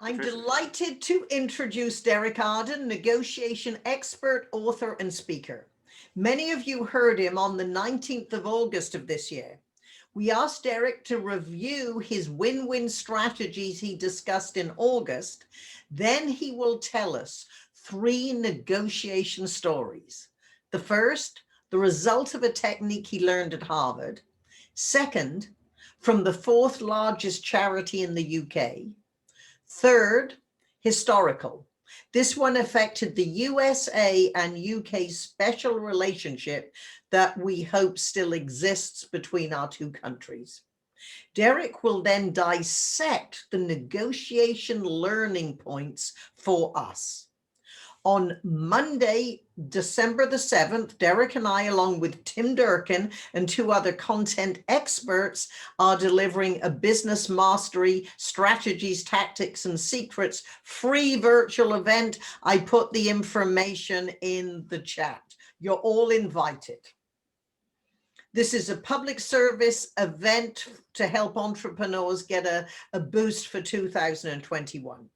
I'm delighted to introduce Derek Arden, negotiation expert, author, and speaker. Many of you heard him on the 19th of August of this year. We asked Derek to review his win-win strategies he discussed in August. Then he will tell us 3 negotiation stories. The first, the result of a technique he learned at Harvard. Second, from the 4th largest charity in the UK. Third, historical. This one affected the USA and UK special relationship that we hope still exists between our 2 countries. Derek will then dissect the negotiation learning points for us. On Monday, December the 7th, Derek and I, along with Tim Durkin and 2 other content experts, are delivering a business mastery, strategies, tactics, and secrets free virtual event. I put the information in the chat. You're all invited. This is a public service event to help entrepreneurs get a boost for 2021.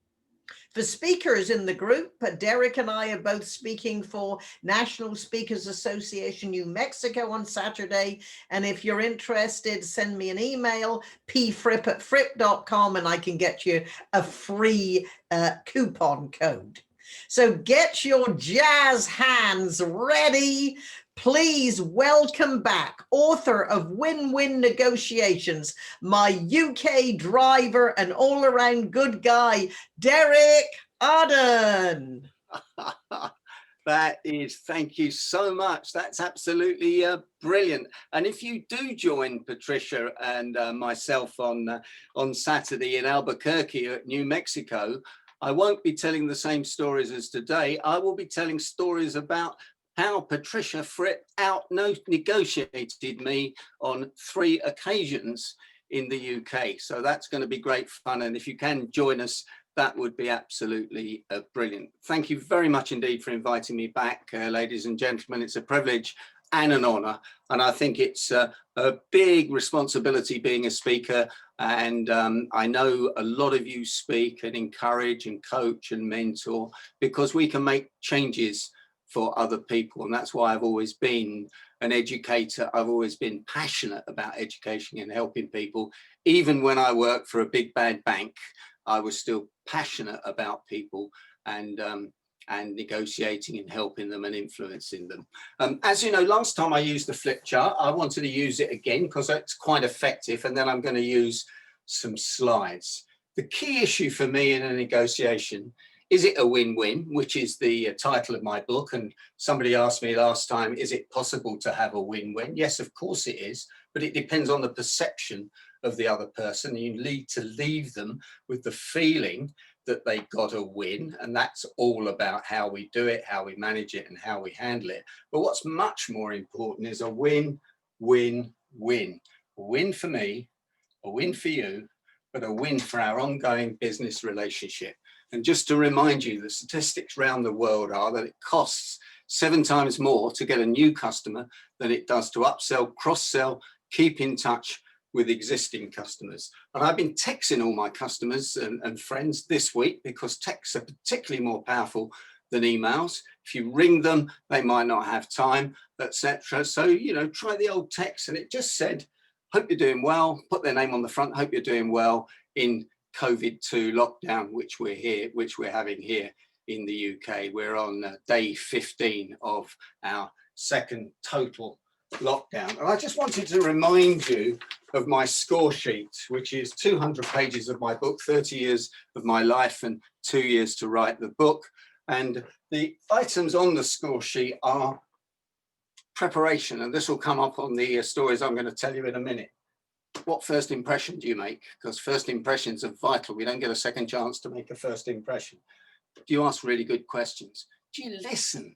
For speakers in the group, Derek and I are both speaking for National Speakers Association New Mexico on Saturday. And if you're interested, send me an email, pfripp@fripp.com, and I can get you a free coupon code. So get your jazz hands ready. Please welcome back author of Win-Win Negotiations, my UK driver and all-around good guy, Derek Arden. Thank you so much. That's absolutely brilliant. And if you do join Patricia and myself on Saturday in Albuquerque at New Mexico, I won't be telling the same stories as today. I will be telling stories about how Patricia Fripp out-negotiated me on 3 occasions in the UK. So that's going to be great fun. And if you can join us, that would be absolutely brilliant. Thank you very much indeed for inviting me back, ladies and gentlemen. It's a privilege and an honor. And I think it's a big responsibility being a speaker. And I know a lot of you speak and encourage and coach and mentor because we can make changes for other people. And that's why I've always been an educator. I've always been passionate about education and helping people. Even when I worked for a big bad bank, I was still passionate about people and negotiating and helping them and influencing them. As you know, last time I used the flip chart, I wanted to use it again because it's quite effective. And then I'm going to use some slides. The key issue for me in a negotiation, is it a win-win, which is the title of my book? And somebody asked me last time, is it possible to have a win-win? Yes, of course it is, but it depends on the perception of the other person. You need to leave them with the feeling that they got a win. And that's all about how we do it, how we manage it, and how we handle it. But what's much more important is a win, win, win. A win for me, a win for you, but a win for our ongoing business relationship. And just to remind you, the statistics around the world are that it costs 7 times more to get a new customer than it does to upsell, cross-sell, keep in touch with existing customers. And I've been texting all my customers and friends this week because texts are particularly more powerful than emails. If you ring them, they might not have time, etc. So, you know, try the old text. And it just said, hope you're doing well, put their name on the front, hope you're doing well in COVID-2 lockdown, which we're having here in the UK. We're on day 15 of our 2nd total lockdown. And I just wanted to remind you of my score sheet, which is 200 pages of my book, 30 years of my life and 2 years to write the book. And the items on the score sheet are preparation, and this will come up on the stories I'm going to tell you in a minute. What first impression do you make? Because first impressions are vital. We don't get a second chance to make a first impression. Do you ask really good questions? Do you listen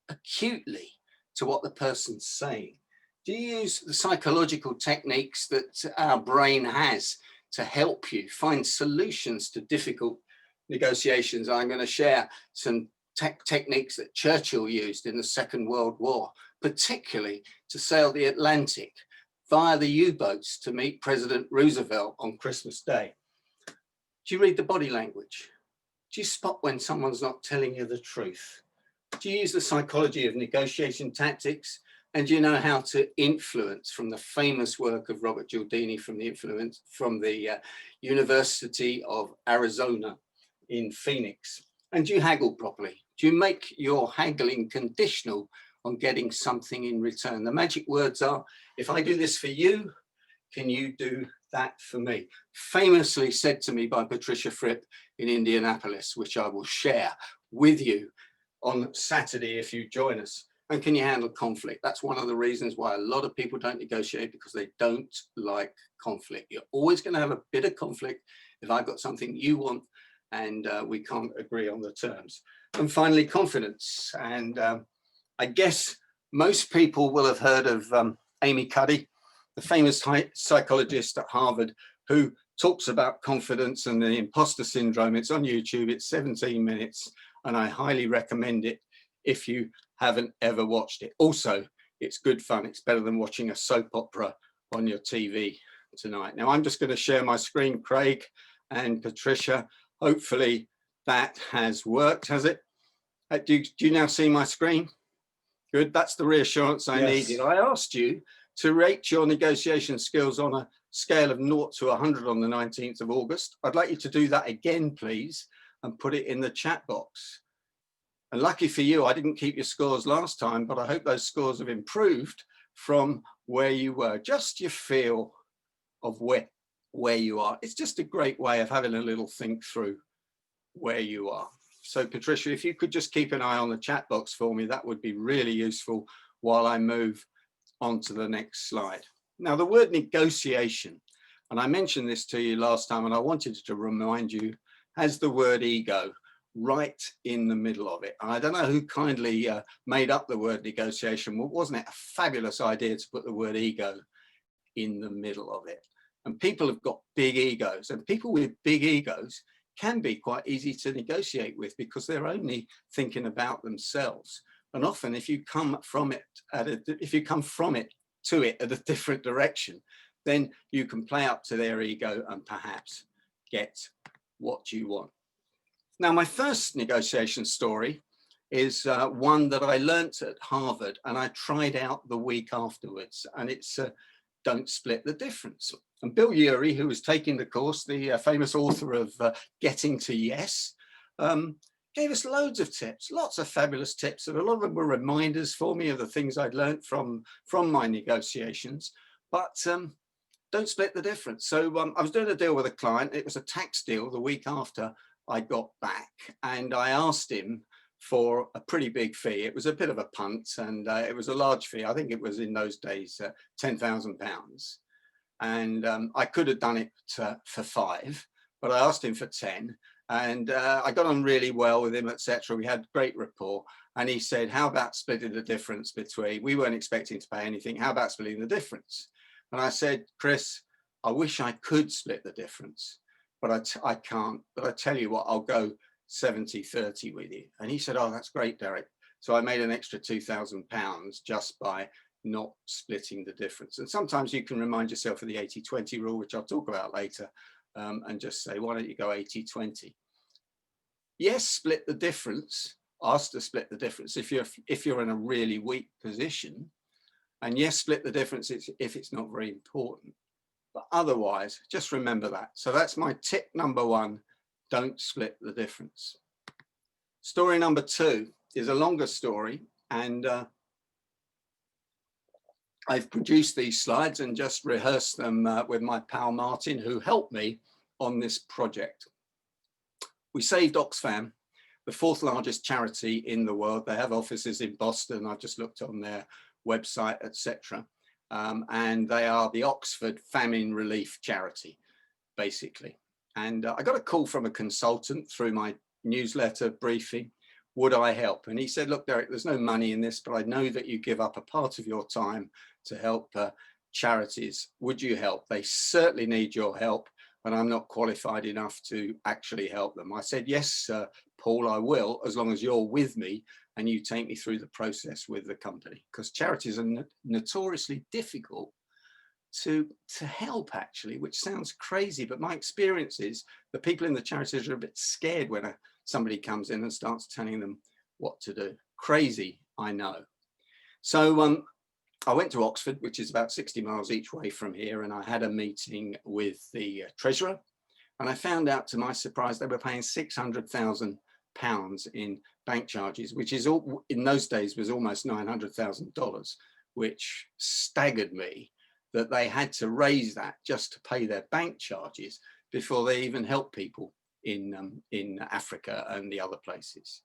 acutely to what the person's saying? Do you use the psychological techniques that our brain has to help you find solutions to difficult negotiations? I'm going to share some techniques that Churchill used in the Second World War, particularly to sail the Atlantic via the U-boats to meet President Roosevelt on Christmas Day. Do you read the body language? Do you spot when someone's not telling you the truth? Do you use the psychology of negotiation tactics? And do you know how to influence, from the famous work of Robert Cialdini from the University of Arizona in Phoenix? And do you haggle properly? Do you make your haggling conditional on getting something in return? The magic words are, if I do this for you, can you do that for me? Famously said to me by Patricia Fripp in Indianapolis, which I will share with you on Saturday if you join us. And can you handle conflict? That's one of the reasons why a lot of people don't negotiate, because they don't like conflict. You're always going to have a bit of conflict if I've got something you want and we can't agree on the terms. And finally, confidence. And I guess most people will have heard of Amy Cuddy, the famous psychologist at Harvard, who talks about confidence and the imposter syndrome. It's on YouTube, it's 17 minutes, and I highly recommend it if you haven't ever watched it. Also, it's good fun. It's better than watching a soap opera on your TV tonight. Now, I'm just going to share my screen, Craig and Patricia. Hopefully that has worked, has it? Do you now see my screen? Good, that's the reassurance I needed. I asked you to rate your negotiation skills on a scale of 0 to 100 on the 19th of August. I'd like you to do that again, please, and put it in the chat box. And lucky for you, I didn't keep your scores last time, but I hope those scores have improved from where you were. Just your feel of where you are. It's just a great way of having a little think through where you are. So Patricia, if you could just keep an eye on the chat box for me, that would be really useful while I move on to the next slide. Now, the word negotiation, and I mentioned this to you last time, and I wanted to remind you, has the word ego right in the middle of it. And I don't know who kindly made up the word negotiation. Well, wasn't it a fabulous idea to put the word ego in the middle of it? And people have got big egos, and people with big egos can be quite easy to negotiate with because they're only thinking about themselves. And often if you come from it to it at a different direction, then you can play up to their ego and perhaps get what you want. Now, my first negotiation story is one that I learnt at Harvard and I tried out the week afterwards, and it's don't split the difference. And Bill Urey, who was taking the course, the famous author of Getting to Yes, gave us loads of tips, lots of fabulous tips, and a lot of them were reminders for me of the things I'd learned from my negotiations. But don't split the difference. So I was doing a deal with a client. It was a tax deal the week after I got back, and I asked him for a pretty big fee. It was a bit of a punt, and it was a large fee. I think it was in those days £10,000, and I could have done it for 5, but I asked him for 10, and I got on really well with him, etc. We had great rapport, and he said, how about splitting the difference between, we weren't expecting to pay anything, how about splitting the difference? And I said, Chris, I wish I could split the difference, but I can't. But I tell you what, I'll go 70-30 with you. And he said, oh, that's great, Derek. So I made an extra £2,000 just by not splitting the difference. And sometimes you can remind yourself of the 80-20 rule, which I'll talk about later, and just say, why don't you go 80-20? Yes, split the difference. Ask to split the difference if you're in a really weak position. And yes, split the difference if it's not very important. But otherwise, just remember that. So that's my tip number 1, don't split the difference. Story number 2 is a longer story, and I've produced these slides and just rehearsed them with my pal Martin, who helped me on this project. We saved Oxfam, the 4th largest charity in the world. They have offices in Boston. I've just looked on their website, etc. And they are the Oxford Famine Relief Charity, basically. And I got a call from a consultant through my newsletter briefing. Would I help? And he said, look, Derek, there's no money in this, but I know that you give up a part of your time to help charities. Would you help? They certainly need your help, and I'm not qualified enough to actually help them. I said, yes, Paul, I will, as long as you're with me and you take me through the process with the company, because charities are notoriously difficult to help, actually, which sounds crazy, but my experience is the people in the charities are a bit scared when somebody comes in and starts telling them what to do. Crazy, I know. So I went to Oxford, which is about 60 miles each way from here, and I had a meeting with the treasurer, and I found out, to my surprise, they were paying £600,000 in bank charges, which is all, in those days, was almost $900,000, which staggered me that they had to raise that just to pay their bank charges before they even help people in Africa and the other places.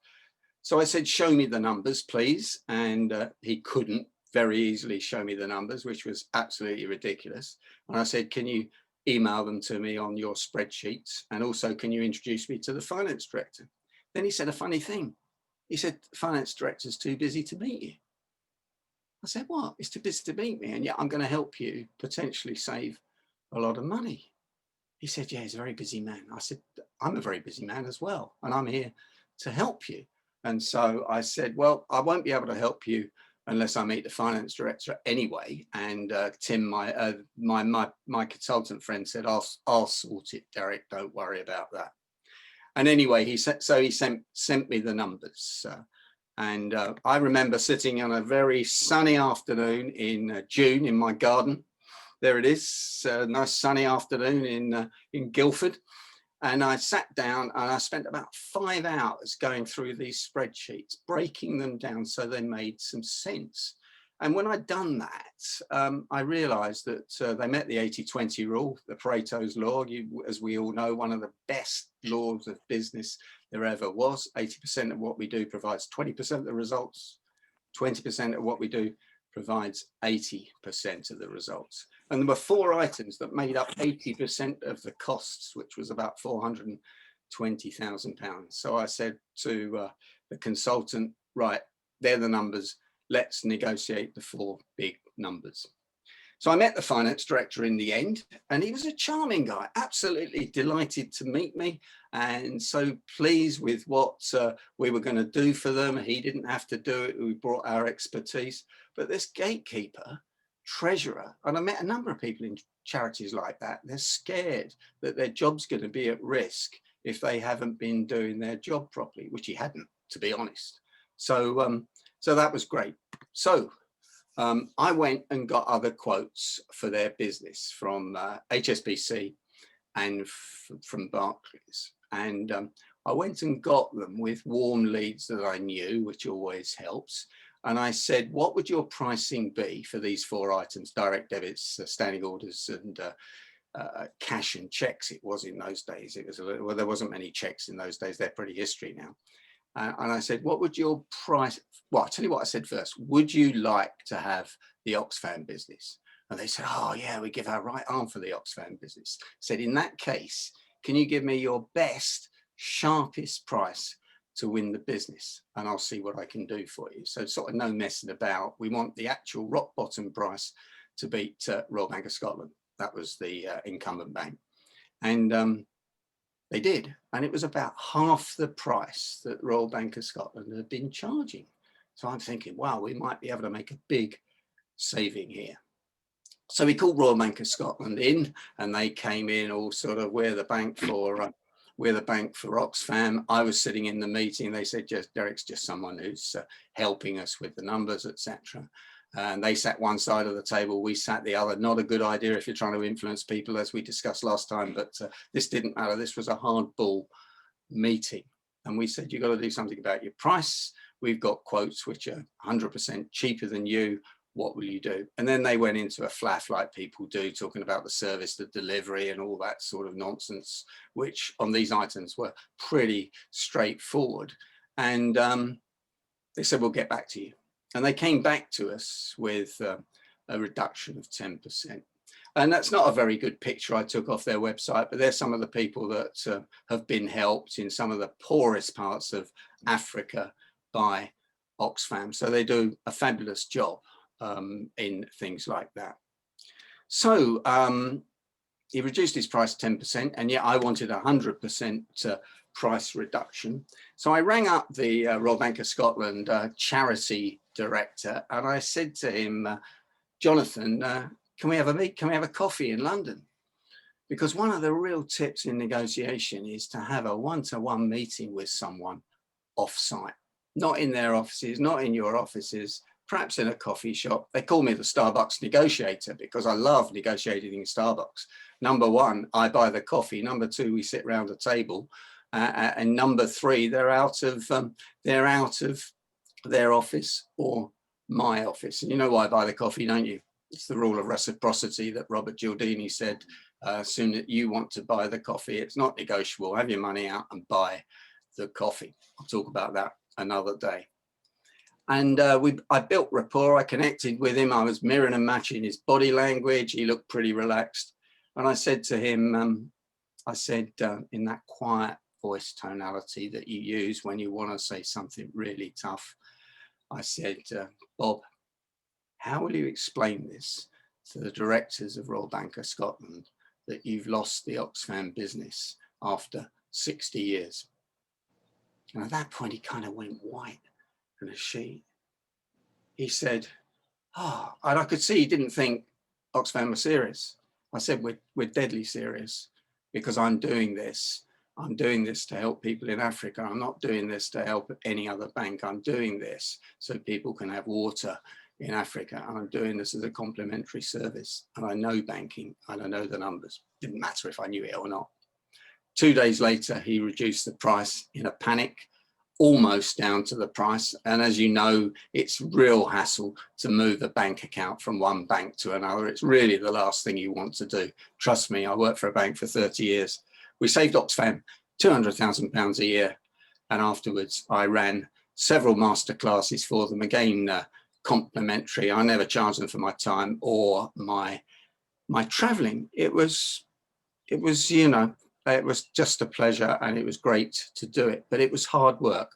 So I said, show me the numbers, please. And he couldn't very easily show me the numbers, which was absolutely ridiculous. And I said, can you email them to me on your spreadsheets? And also, can you introduce me to the finance director? Then he said a funny thing. He said, the finance director's too busy to meet you. I said, what? He's too busy to meet me, and yet I'm going to help you potentially save a lot of money. He said, yeah, he's a very busy man. I said, I'm a very busy man as well, and I'm here to help you. And so I said, well, I won't be able to help you unless I meet the finance director anyway. And Tim, my consultant friend, said, I'll sort it, Derek, don't worry about that. And anyway, he sent me the numbers. And I remember sitting on a very sunny afternoon in June in my garden. There it is, a nice sunny afternoon in Guildford. And I sat down and I spent about 5 hours going through these spreadsheets, breaking them down so they made some sense. And when I'd done that, I realized that they met the 80-20 rule, the Pareto's law. As we all know, one of the best laws of business there ever was. 80% of what we do provides 20% of the results. 20% of what we do provides 80% of the results. And there were 4 items that made up 80% of the costs, which was about £420,000. So I said to the consultant, right, they're the numbers. Let's negotiate the 4 big numbers. So I met the finance director in the end, and he was a charming guy, absolutely delighted to meet me, and so pleased with what we were going to do for them. He didn't have to do it. We brought our expertise. But this gatekeeper, treasurer, and I met a number of people in charities like that, they're scared that their job's going to be at risk if they haven't been doing their job properly, which he hadn't, to be honest. So that was great. So I went and got other quotes for their business from HSBC and from Barclays. And I went and got them with warm leads that I knew, which always helps. And I said, what would your pricing be for these 4 items, direct debits, standing orders, and cash and checks? It was in those days. It was well, there wasn't many checks in those days. They're pretty history now. And I said, what would your price? Well, I'll tell you what I said first. Would you like to have the Oxfam business? And they said, oh yeah, we give our right arm for the Oxfam business. I said, in that case, can you give me your best, sharpest price to win the business? And I'll see what I can do for you. So sort of no messing about. We want the actual rock bottom price to beat Royal Bank of Scotland. That was the incumbent bank. And they did. And it was about half the price that Royal Bank of Scotland had been charging. So I'm thinking, wow, we might be able to make a big saving here. So we called Royal Bank of Scotland in, and they came in all sort of, we're the bank for Oxfam. I was sitting in the meeting. They said, Derek's just someone who's helping us with the numbers, etc. And they sat one side of the table, we sat the other. Not a good idea if you're trying to influence people, as we discussed last time, but this didn't matter. This was a hardball meeting. And we said, you've got to do something about your price. We've got quotes which are 100% cheaper than you. What will you do? And then they went into a flaff like people do, talking about the service, the delivery, and all that sort of nonsense, which on these items were pretty straightforward. And they said, we'll get back to you. And they came back to us with a reduction of 10%. And that's not a very good picture I took off their website, but they're some of the people that have been helped in some of the poorest parts of Africa by Oxfam. So they do a fabulous job in things like that. So he reduced his price 10%, and yet I wanted 100% price reduction. So I rang up the Royal Bank of Scotland charity director, and I said to him, Jonathan, can we have a meet? Can we have a coffee in London? Because one of the real tips in negotiation is to have a one-to-one meeting with someone off-site, not in their offices, not in your offices, perhaps in a coffee shop. They call me the Starbucks negotiator because I love negotiating in Starbucks. Number one, I buy the coffee. Number two, we sit around a table. And number three, they're out of their office or my office. And you know why I buy the coffee, don't you? It's the rule of reciprocity that Robert Giordini said. As soon as you want to buy the coffee, it's not negotiable. Have your money out and buy the coffee. I'll talk about that another day. And I built rapport. I connected with him. I was mirroring and matching his body language. He looked pretty relaxed. And I said to him, in that quiet voice tonality that you use when you want to say something really tough, I said, Bob, how will you explain this to the directors of Royal Bank of Scotland that you've lost the Oxfam business after 60 years? And at that point, he kind of went white and a sheet. He said, oh, and I could see he didn't think Oxfam was serious. I said, we're deadly serious because I'm doing this. I'm doing this to help people in Africa. I'm not doing this to help any other bank. I'm doing this so people can have water in Africa. And I'm doing this as a complimentary service. And I know banking and I know the numbers. Didn't matter if I knew it or not. 2 days later, he reduced the price in a panic, almost down to the price. And as you know, it's real hassle to move a bank account from one bank to another. It's really the last thing you want to do. Trust me, I worked for a bank for 30 years. We saved Oxfam £200,000 a year. And afterwards, I ran several masterclasses for them, again, complimentary. I never charged them for my time or my traveling. It was, you know, it was just a pleasure and it was great to do it, but it was hard work.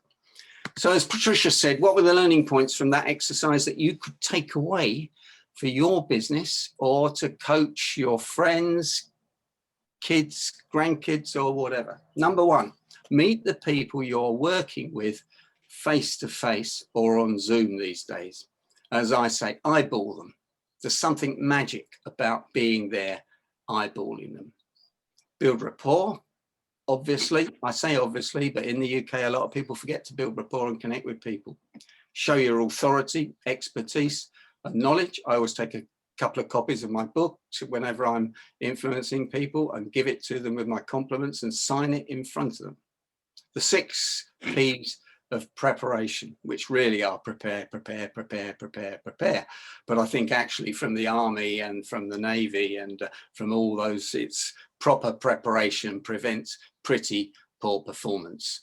So as Patricia said, what were the learning points from that exercise that you could take away for your business or to coach your friends, kids, grandkids, or whatever? Number one, meet the people you're working with face to face or on Zoom these days. As I say, eyeball them. There's something magic about being there, eyeballing them. Build rapport, obviously. I say obviously, but in the UK, a lot of people forget to build rapport and connect with people. Show your authority, expertise, and knowledge. I always take a couple of copies of my book whenever I'm influencing people and give it to them with my compliments and sign it in front of them. The 6 P's of preparation, which really are prepare, prepare, prepare, prepare, prepare. But I think actually from the Army and from the Navy and from all those, it's proper preparation prevents pretty poor performance.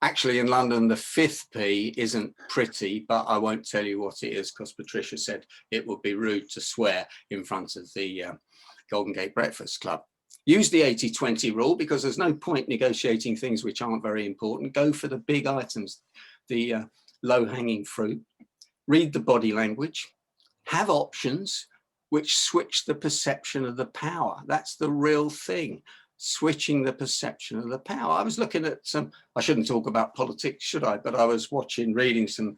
Actually in London, the 5th P isn't pretty, but I won't tell you what it is because Patricia said it would be rude to swear in front of the Golden Gate Breakfast Club. Use the 80-20 rule because there's no point negotiating things which aren't very important. Go for the big items, the low-hanging fruit. Read the body language. Have options which switch the perception of the power. That's the real thing, switching the perception of the power. I was looking at some, I shouldn't talk about politics, should I? But I was reading some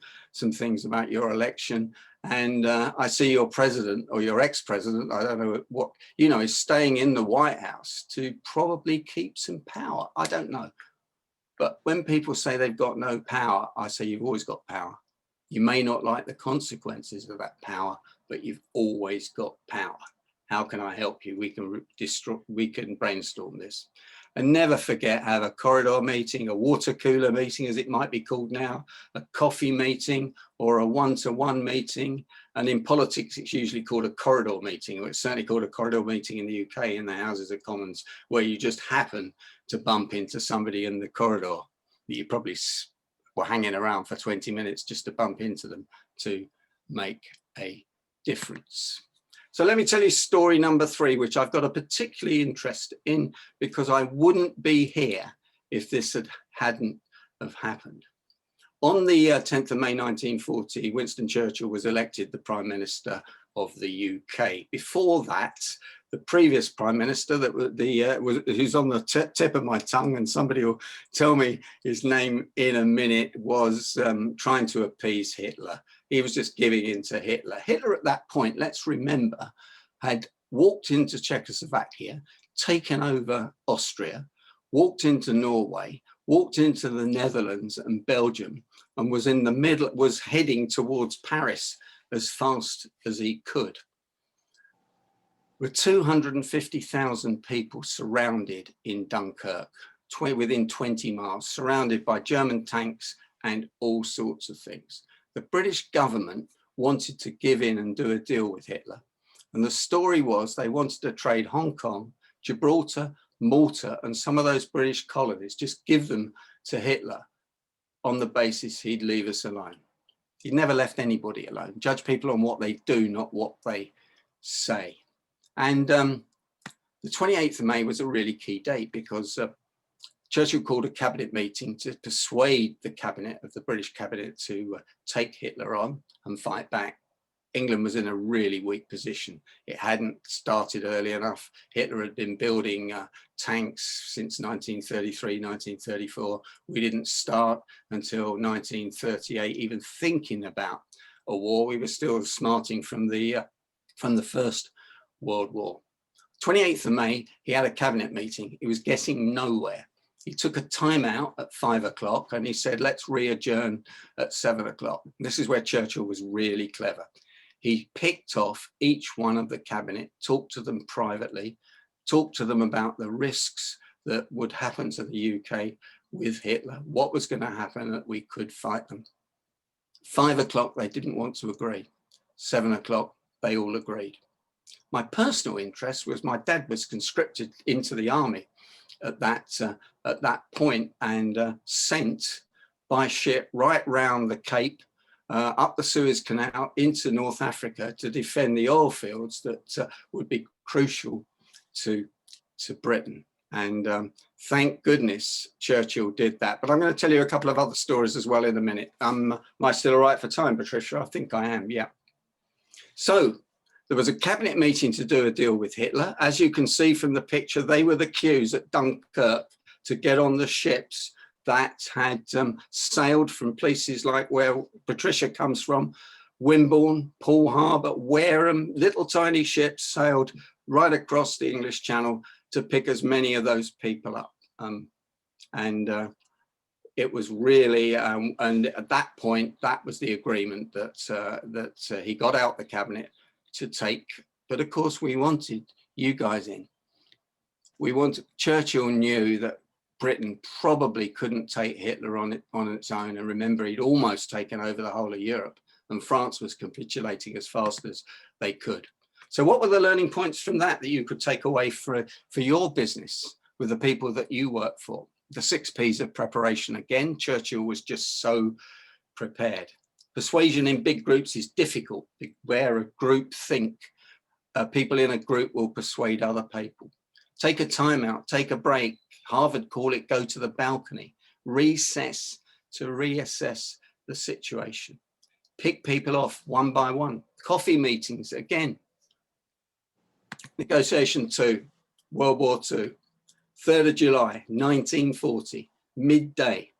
things about your election. And I see your president or your ex-president, I don't know what, you know, is staying in the White House to probably keep some power. I don't know. But when people say they've got no power, I say you've always got power. You may not like the consequences of that power, but you've always got power. How can I help you? We can brainstorm this. And never forget, have a corridor meeting, a water cooler meeting, as it might be called now, a coffee meeting or a one-to-one meeting. And in politics, it's usually called a corridor meeting, or it's certainly called a corridor meeting in the UK in the Houses of Commons, where you just happen to bump into somebody in the corridor that you probably were hanging around for 20 minutes just to bump into them to make a difference. So let me tell you story number 3, which I've got a particularly interest in because I wouldn't be here if this hadn't have happened. On the 10th of May 1940, Winston Churchill was elected the Prime Minister of the UK. Before that, the previous Prime Minister who's on the tip of my tongue, and somebody will tell me his name in a minute, was trying to appease Hitler. He was just giving in to Hitler. Hitler at that point, let's remember, had walked into Czechoslovakia, taken over Austria, walked into Norway, walked into the Netherlands and Belgium, and was in the middle, was heading towards Paris as fast as he could. With 250,000 people surrounded in Dunkirk, within 20 miles, surrounded by German tanks and all sorts of things. The British government wanted to give in and do a deal with Hitler. And the story was they wanted to trade Hong Kong, Gibraltar, Malta, and some of those British colonies, just give them to Hitler on the basis he'd leave us alone. He never left anybody alone. Judge people on what they do, not what they say. And the 28th of May was a really key date because Churchill called a cabinet meeting to persuade the cabinet of the British cabinet to take Hitler on and fight back. England was in a really weak position. It hadn't started early enough. Hitler had been building tanks since 1933, 1934. We didn't start until 1938, even thinking about a war. We were still smarting from the First World War. 28th of May, he had a cabinet meeting. He was getting nowhere. He took a timeout at 5 o'clock and he said, let's re-adjourn at 7 o'clock. This is where Churchill was really clever. He picked off each one of the cabinet, talked to them privately, talked to them about the risks that would happen to the UK with Hitler, what was going to happen, that we could fight them. 5 o'clock, they didn't want to agree. 7 o'clock, they all agreed. My personal interest was my dad was conscripted into the army at that point and sent by ship right round the Cape, up the Suez Canal into North Africa to defend the oil fields that would be crucial to Britain. And thank goodness Churchill did that. But I'm going to tell you a couple of other stories as well in a minute. Am I still all right for time, Patricia? I think I am, yeah. So there was a cabinet meeting to do a deal with Hitler. As you can see from the picture, they were the queues at Dunkirk to get on the ships that had sailed from places like where Patricia comes from, Wimborne, Poole Harbour, Wareham, little tiny ships sailed right across the English Channel to pick as many of those people up. It was really, and at that point, that was the agreement that he got out the cabinet to take. But of course, we wanted you guys in. Churchill knew that Britain probably couldn't take Hitler on its own. And remember, he'd almost taken over the whole of Europe and France was capitulating as fast as they could. So what were the learning points from that you could take away for your business with the people that you work for? The 6 Ps of preparation. Again, Churchill was just so prepared. Persuasion in big groups is difficult. Where a group think, people in a group will persuade other people. Take a time out, take a break. Harvard call it go to the balcony. Recess to reassess the situation. Pick people off one by one. Coffee meetings again. Negotiation 2, World War II, 3rd of July, 1940, midday.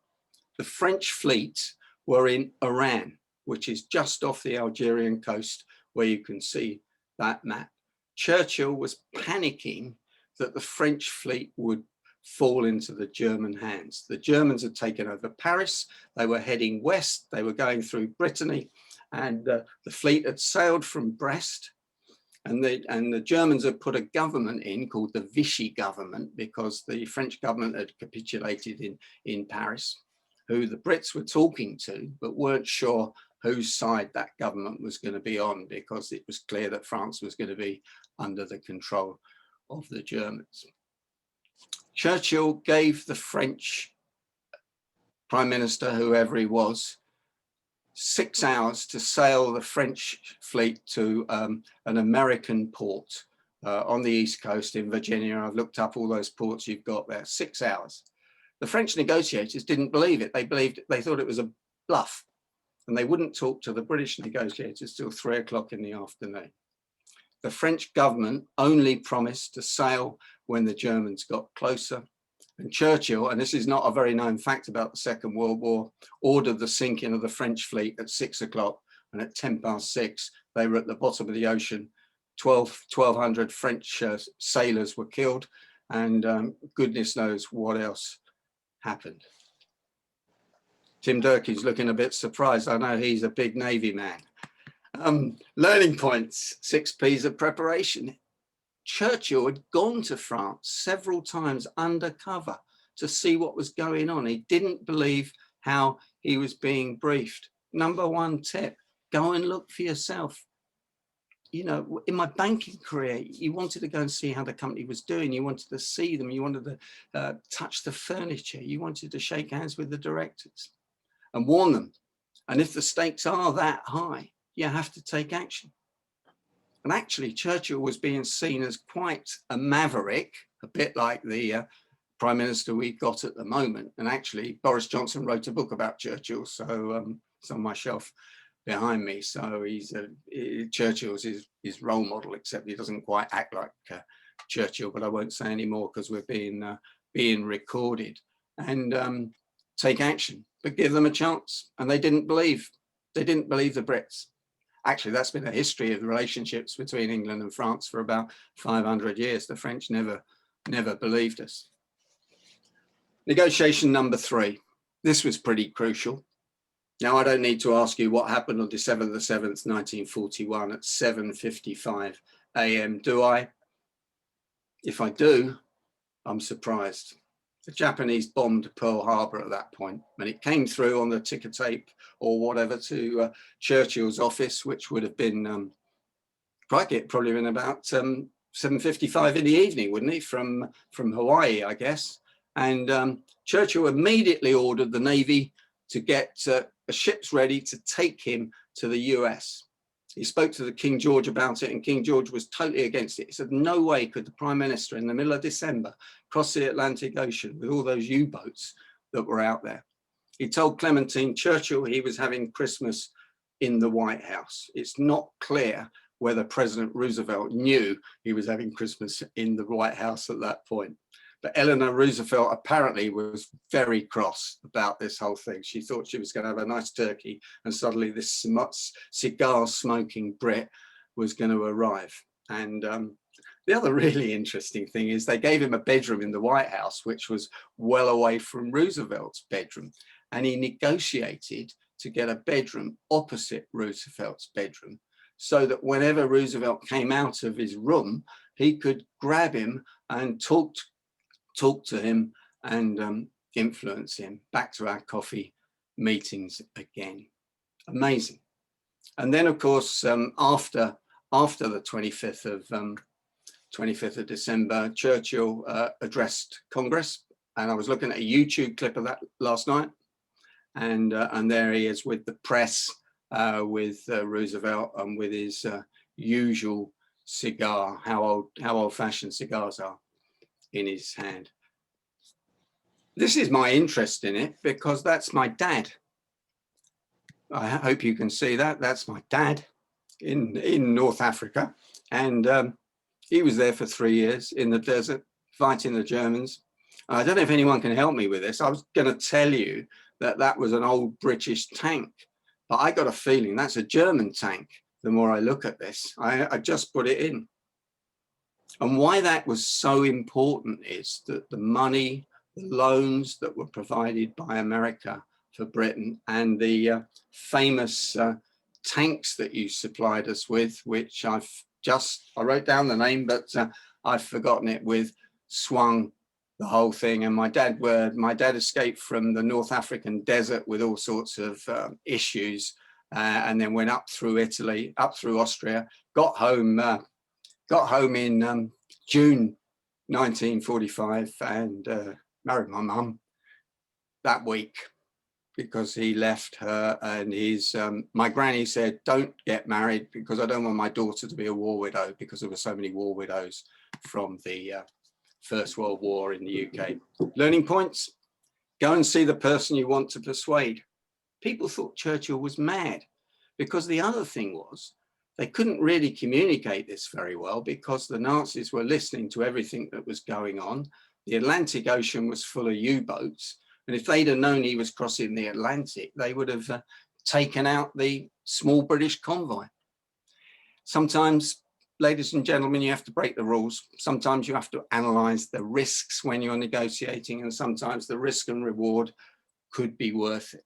The French fleet were in Arden, which is just off the Algerian coast where you can see that map. Churchill was panicking that the French fleet would fall into the German hands. The Germans had taken over Paris. They were heading west. They were going through Brittany, and the fleet had sailed from Brest. And the Germans had put a government in called the Vichy government because the French government had capitulated in Paris, who the Brits were talking to, but weren't sure whose side that government was going to be on because it was clear that France was going to be under the control of the Germans. Churchill gave the French Prime Minister, whoever he was, 6 hours to sail the French fleet to an American port on the East Coast in Virginia. I've looked up all those ports you've got there, 6 hours. The French negotiators didn't believe it. They thought it was a bluff, and they wouldn't talk to the British negotiators till 3 o'clock in the afternoon. The French government only promised to sail when the Germans got closer. And Churchill, and this is not a very known fact about the Second World War, ordered the sinking of the French fleet at 6 o'clock, and at 6:10, they were at the bottom of the ocean 1,200 French sailors were killed, and goodness knows what else happened. Tim Durkee's looking a bit surprised. I know he's a big Navy man. Learning points, 6 P's of preparation. Churchill had gone to France several times undercover to see what was going on. He didn't believe how he was being briefed. Number 1 tip, go and look for yourself. You know, in my banking career, you wanted to go and see how the company was doing. You wanted to see them. You wanted to touch the furniture. You wanted to shake hands with the directors and warn them. And if the stakes are that high, you have to take action. And actually, Churchill was being seen as quite a maverick, a bit like the Prime Minister we've got at the moment. And actually, Boris Johnson wrote a book about Churchill, so it's on my shelf behind me. So Churchill's his role model, except he doesn't quite act like Churchill. But I won't say any more because we're being recorded. And take action, but give them a chance. And they didn't believe the Brits. Actually, that's been a history of the relationships between England and France for about 500 years. The French never believed us. Negotiation number 3. This was pretty crucial. Now, I don't need to ask you what happened on December the 7th, 1941 at 7:55 a.m., do I? If I do, I'm surprised. The Japanese bombed Pearl Harbor at that point, and it came through on the ticker tape or whatever to Churchill's office, which would have been, probably been about 7:55 in the evening, wouldn't he, from Hawaii, I guess. And Churchill immediately ordered the Navy to get ships ready to take him to the US. He spoke to the King George about it, and King George was totally against it. He said, no way could the Prime Minister in the middle of December cross the Atlantic Ocean with all those U-boats that were out there. He told Clementine Churchill he was having Christmas in the White House. It's not clear whether President Roosevelt knew he was having Christmas in the White House at that point. But Eleanor Roosevelt apparently was very cross about this whole thing. She thought she was going to have a nice turkey, and suddenly this cigar-smoking Brit was going to arrive. And the other really interesting thing is they gave him a bedroom in the White House, which was well away from Roosevelt's bedroom. And he negotiated to get a bedroom opposite Roosevelt's bedroom, so that whenever Roosevelt came out of his room, he could grab him and talk to him and influence him. Back to our coffee meetings again. Amazing. And then, of course, after the 25th of December, Churchill addressed Congress, and I was looking at a YouTube clip of that last night, and there he is with the press, with Roosevelt, and with his usual cigar, how old-fashioned cigars are, in his hand. This is my interest in it because that's my dad. I hope you can see that. That's my dad in North Africa. And he was there for 3 years in the desert fighting the Germans. I don't know if anyone can help me with this. I was going to tell you that was an old British tank, but I got a feeling that's a German tank. The more I look at this, I just put it in. And why that was so important is that the money, the loans that were provided by America for Britain, and the famous tanks that you supplied us with, which I wrote down the name, but I've forgotten it, with swung the whole thing. And my dad escaped from the North African desert with all sorts of issues, and then went up through Italy, up through Austria, got home in June 1945, and married my mum that week, because he left her, and my granny said, don't get married because I don't want my daughter to be a war widow, because there were so many war widows from the First World War in the UK. Learning points: go and see the person you want to persuade. People thought Churchill was mad, because the other thing was they couldn't really communicate this very well, because the Nazis were listening to everything that was going on. The Atlantic Ocean was full of U-boats. And if they'd have known he was crossing the Atlantic, they would have taken out the small British convoy. Sometimes ladies and gentlemen, you have to break the rules. Sometimes you have to analyze the risks when you're negotiating, and sometimes the risk and reward could be worth it.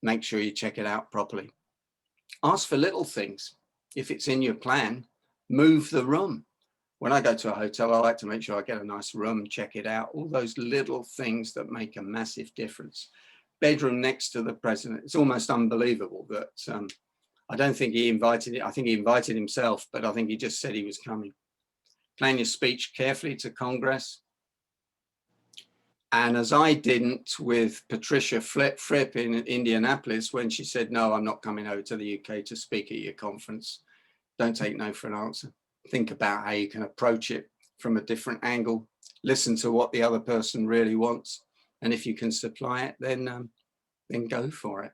Make sure you check it out properly. Ask for little things. If it's in your plan, move the room. When I go to a hotel, I like to make sure I get a nice room, check it out. All those little things that make a massive difference. Bedroom next to the president. It's almost unbelievable that I don't think he invited it. I think he invited himself, but I think he just said he was coming. Plan your speech carefully to Congress. And as I didn't with Patricia Fripp in Indianapolis, when she said, no, I'm not coming over to the UK to speak at your conference. Don't take no for an answer. Think about how you can approach it from a different angle. Listen to what the other person really wants. And if you can supply it, then go for it.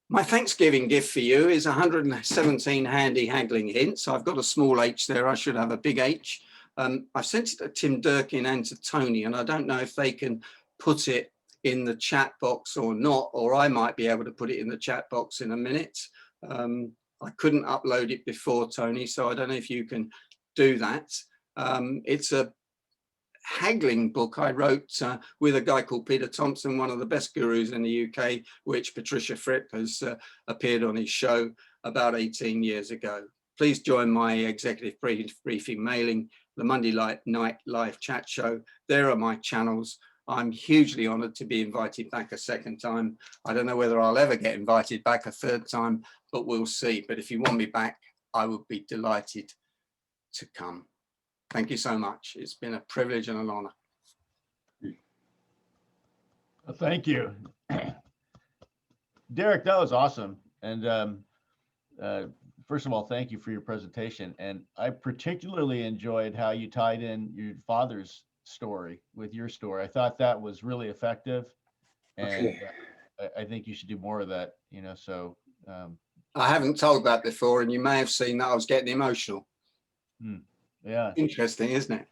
My Thanksgiving gift for you is 117 handy haggling hints. I've got a small H there. I should have a big H. I've sent it to Tim Durkin and to Tony, and I don't know if they can put it in the chat box or not, or I might be able to put it in the chat box in a minute. I couldn't upload it before, Tony, so I don't know if you can do that. It's a haggling book I wrote with a guy called Peter Thompson, one of the best gurus in the UK, which Patricia Fripp has appeared on his show about 18 years ago. Please join my executive briefing mailing, the Monday night live chat show. There are my channels. I'm hugely honored to be invited back a second time. I don't know whether I'll ever get invited back a third time, but we'll see. But if you want me back, I would be delighted to come. Thank you so much. It's been a privilege and an honor. Well, thank you. Derek, that was awesome. And first of all, thank you for your presentation. And I particularly enjoyed how you tied in your father's story with your story. I thought that was really effective. And I think you should do more of that, you know, so. I haven't told that before, and you may have seen that I was getting emotional. Yeah. Interesting, isn't it?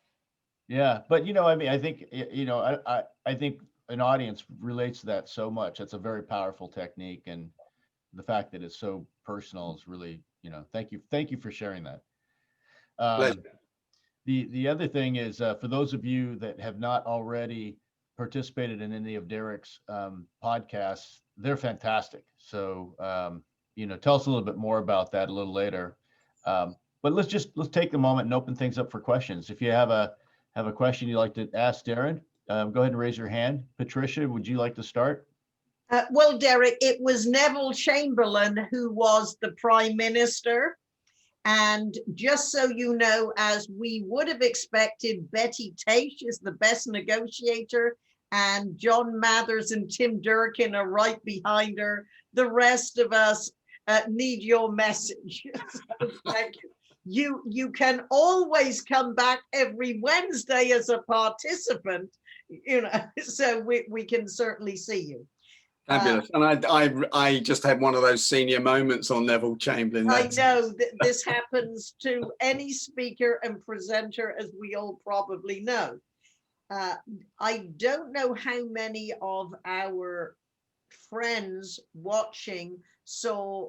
Yeah. But, you know, I mean, I think, you know, I think an audience relates to that so much. That's a very powerful technique. And the fact that it's so personal is really, you know, thank you for sharing that. Pleasure. The other thing is, for those of you that have not already participated in any of Derek's podcasts, they're fantastic. So, you know, tell us a little bit more about that a little later. But let's take the moment and open things up for questions. If you have a question you'd like to ask Darren, go ahead and raise your hand. Patricia, would you like to start? Well, Derek, it was Neville Chamberlain who was the Prime Minister. And just so you know, as we would have expected, Betty Tate is the best negotiator, and John Mathers and Tim Durkin are right behind her. The rest of us need your message. So thank you. You can always come back every Wednesday as a participant, you know, so we can certainly see you. Fabulous. And I just had one of those senior moments on Neville Chamberlain. I know that this happens to any speaker and presenter, as we all probably know. I don't know how many of our friends watching saw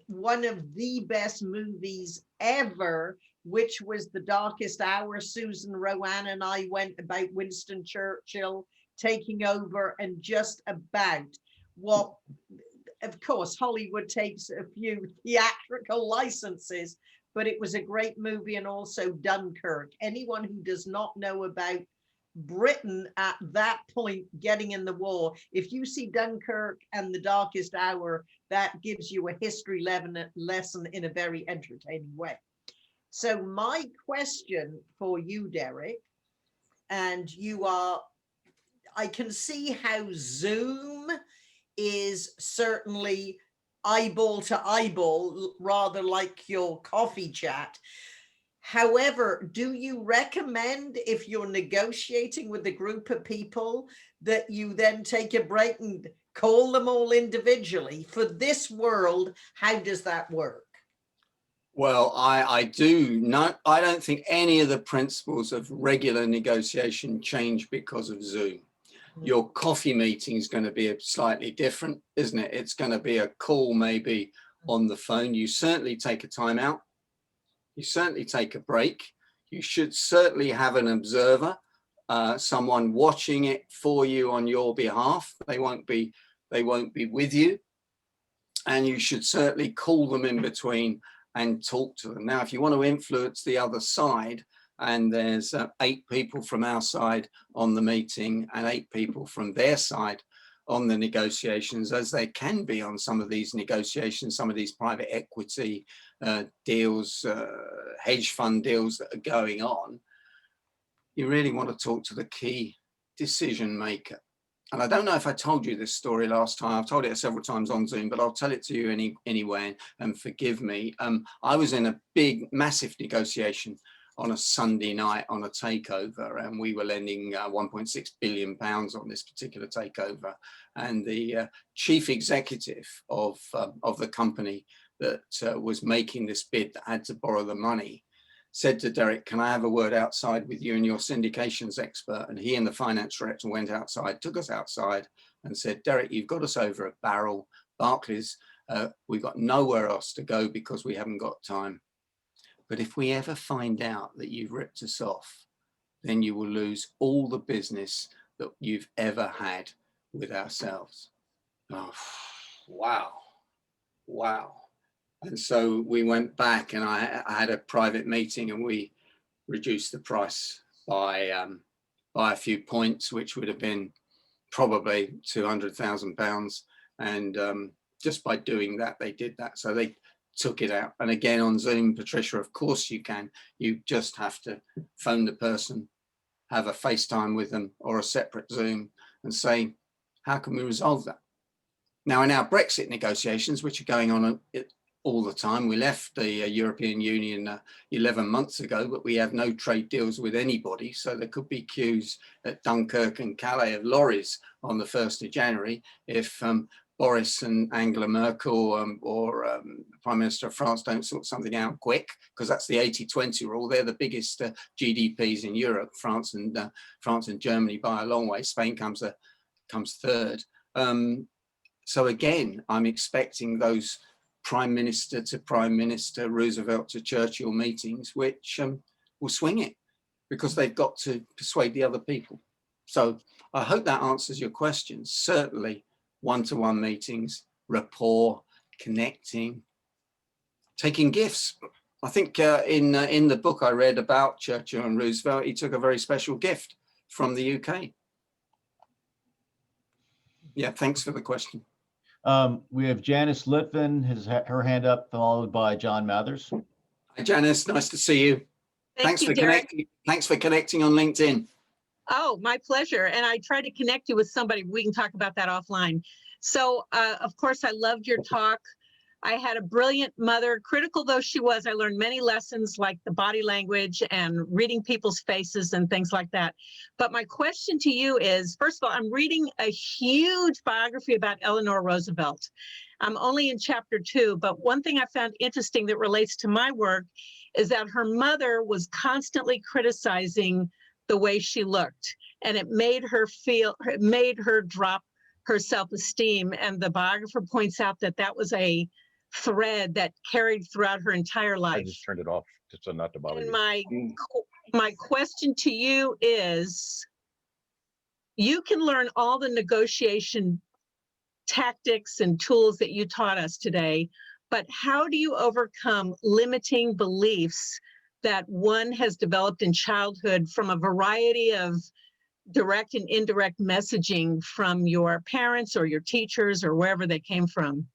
one of the best movies ever, which was The Darkest Hour. Susan Rowan and I went about Winston Churchill taking over, and just about what, of course, Hollywood takes a few theatrical licenses, but it was a great movie. And also Dunkirk. Anyone who does not know about Britain at that point getting in the war, if you see Dunkirk and The Darkest Hour, that gives you a history lesson in a very entertaining way. So my question for you, Derek, and you are, I can see how Zoom is certainly eyeball to eyeball, rather like your coffee chat. However, do you recommend, if you're negotiating with a group of people, that you then take a break and call them all individually? For this world, how does that work? Well, I don't think any of the principles of regular negotiation change because of Zoom. Your coffee meeting is going to be slightly different, isn't it? It's going to be a call maybe on the phone. You certainly take a time out. You certainly take a break. You should certainly have an observer, someone watching it for you on your behalf. They won't be with you. And you should certainly call them in between and talk to them. Now, if you want to influence the other side, and there's 8 people from our side on the meeting and 8 people from their side on the negotiations, as there can be on some of these negotiations, some of these private equity deals, hedge fund deals that are going on, you really want to talk to the key decision maker. And I don't know if I told you this story last time. I've told it several times on Zoom, but I'll tell it to you anyway, and forgive me. I was in a big, massive negotiation on a Sunday night on a takeover, and we were lending 1.6 billion pounds on this particular takeover. And the chief executive of the company that was making this bid, that had to borrow the money, said to Derek, "Can I have a word outside with you and your syndications expert?" And he and the finance director went outside, took us outside and said, "Derek, you've got us over a barrel. Barclays, we've got nowhere else to go because we haven't got time. But if we ever find out that you've ripped us off, then you will lose all the business that you've ever had with ourselves." Oh, wow. Wow. And so we went back, and I had a private meeting, and we reduced the price by a few points, which would have been probably £200,000. And just by doing that, they did that. So they took it out. And again, on Zoom, Patricia, of course you can. You just have to phone the person, have a FaceTime with them or a separate Zoom, and say, how can we resolve that? Now, in our Brexit negotiations, which are going on all the time, we left the European Union 11 months ago, but we have no trade deals with anybody. So there could be queues at Dunkirk and Calais of lorries on the 1st of January if Boris and Angela Merkel or Prime Minister of France don't sort something out quick, because that's the 80-20 rule. They're the biggest GDPs in Europe, France and Germany by a long way. Spain comes third. So again, I'm expecting those Prime Minister to Prime Minister, Roosevelt to Churchill meetings, which will swing it, because they've got to persuade the other people. So I hope that answers your question. Certainly one-to-one meetings, rapport, connecting, taking gifts. I think in the book I read about Churchill and Roosevelt, he took a very special gift from the UK. Yeah, thanks for the question. We have Janice Litvin, her hand up, followed by John Mathers. Hi, Janice. Nice to see you. Thanks for connecting on LinkedIn. Oh, my pleasure. And I tried to connect you with somebody. We can talk about that offline. So, of course, I loved your talk. I had a brilliant mother. Critical though she was, I learned many lessons like the body language and reading people's faces and things like that. But my question to you is, first of all, I'm reading a huge biography about Eleanor Roosevelt. I'm only in chapter 2, but one thing I found interesting that relates to my work is that her mother was constantly criticizing the way she looked, and it made her drop her self-esteem. And the biographer points out that that was a thread that carried throughout her entire life. I just turned it off just so not to bother and you. my question to you is, you can learn all the negotiation tactics and tools that you taught us today, but how do you overcome limiting beliefs that one has developed in childhood from a variety of direct and indirect messaging from your parents or your teachers or wherever they came from?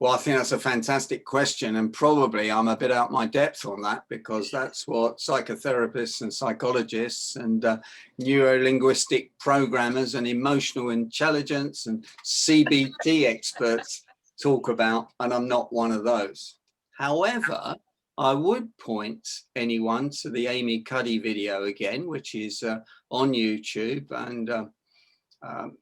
Well, I think that's a fantastic question, and probably I'm a bit out my depth on that, because that's what psychotherapists and psychologists and neuro-linguistic programmers and emotional intelligence and CBT experts talk about, and I'm not one of those. However, I would point anyone to the Amy Cuddy video again, which is on YouTube, and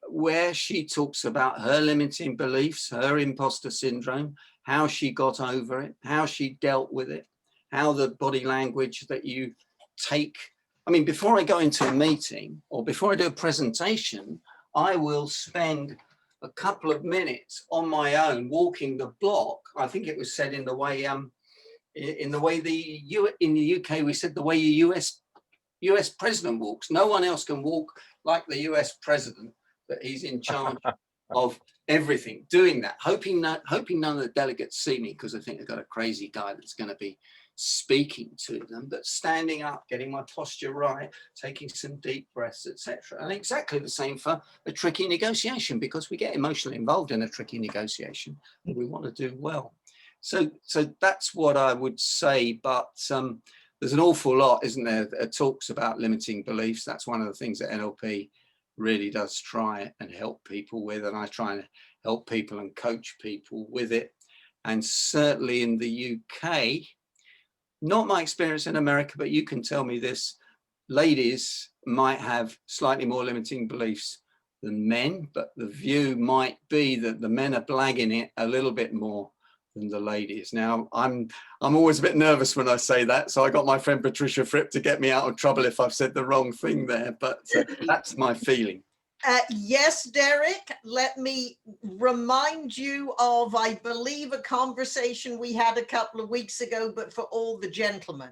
where she talks about her limiting beliefs, her imposter syndrome, how she got over it, how she dealt with it, how the body language that you take. I mean, before I go into a meeting or before I do a presentation, I will spend a couple of minutes on my own walking the block. I think it was said in the way in the UK we said the way a US president walks. No one else can walk like the US president, that he's in charge of everything, doing that, hoping none of the delegates see me, because I think they've got a crazy guy that's going to be speaking to them, but standing up, getting my posture right, taking some deep breaths, etc. And exactly the same for a tricky negotiation, because we get emotionally involved in a tricky negotiation and we want to do well. So that's what I would say. But there's an awful lot, isn't there, that talks about limiting beliefs. That's one of the things that NLP really does try and help people with, and I try and help people and coach people with it. And certainly in the UK, not my experience in America, but you can tell me this, ladies might have slightly more limiting beliefs than men, but the view might be that the men are blagging it a little bit more than the ladies. Now, I'm always a bit nervous when I say that, so I got my friend Patricia Fripp to get me out of trouble if I've said the wrong thing there, but that's my feeling. Yes, Derek, let me remind you of, I believe, a conversation we had a couple of weeks ago, but for all the gentlemen.